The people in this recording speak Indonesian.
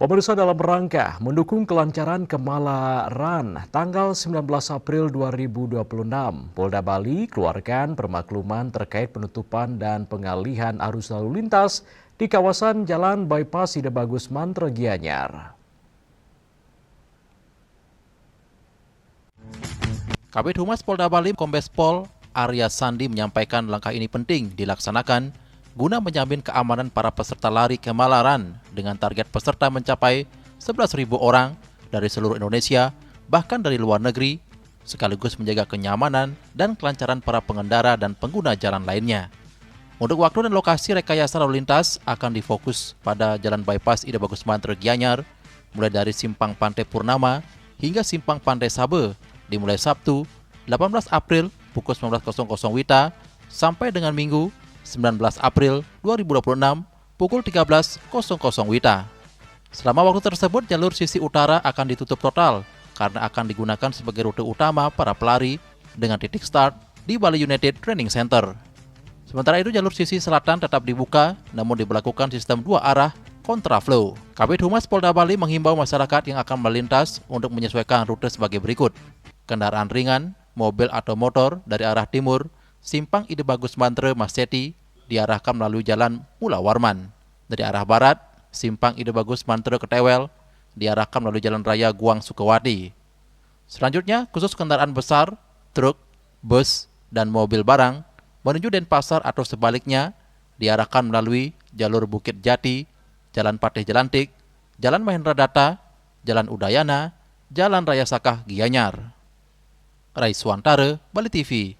Pemirsa, dalam rangka mendukung kelancaran Kemala Run tanggal 19 April 2026, Polda Bali keluarkan permakluman terkait penutupan dan pengalihan arus lalu lintas di kawasan Jalan Bypass Ida Bagus Mantre Gianyar. Kabid Humas Polda Bali Kombes Pol Arya Sandi menyampaikan langkah ini penting dilaksanakan guna menjamin keamanan para peserta lari Kemala Run dengan target peserta mencapai 11.000 orang dari seluruh Indonesia, bahkan dari luar negeri, sekaligus menjaga kenyamanan dan kelancaran para pengendara dan pengguna jalan lainnya. Untuk waktu dan lokasi rekayasa lalu lintas akan difokus pada Jalan Bypass Ida Bagus Mantre Gianyar, mulai dari Simpang Pantai Purnama hingga Simpang Pantai Sabe, dimulai Sabtu 18 April pukul 19.00 WITA sampai dengan Minggu 19 April 2026 pukul 13.00 WITA. Selama waktu tersebut, jalur sisi utara akan ditutup total karena akan digunakan sebagai rute utama para pelari dengan titik start di Bali United Training Center. Sementara itu, jalur sisi selatan tetap dibuka namun diberlakukan sistem dua arah kontraflow. Kabid Humas Polda Bali menghimbau masyarakat yang akan melintas untuk menyesuaikan rute sebagai berikut. Kendaraan ringan, mobil atau motor dari arah timur, Simpang Ida Bagus Mantre Maseti diarahkan melalui Jalan Mula Warman. Dari arah barat, Simpang Ida Bagus Mantre Ketewel diarahkan melalui Jalan Raya Guang Sukawati. Selanjutnya, khusus kendaraan besar, truk, bus, dan mobil barang menuju Denpasar atau sebaliknya diarahkan melalui jalur Bukit Jati, Jalan Patih Jelantik, Jalan Mahendra Data, Jalan Udayana, Jalan Raya Sakah Gianyar. Raiswantara, Bali TV.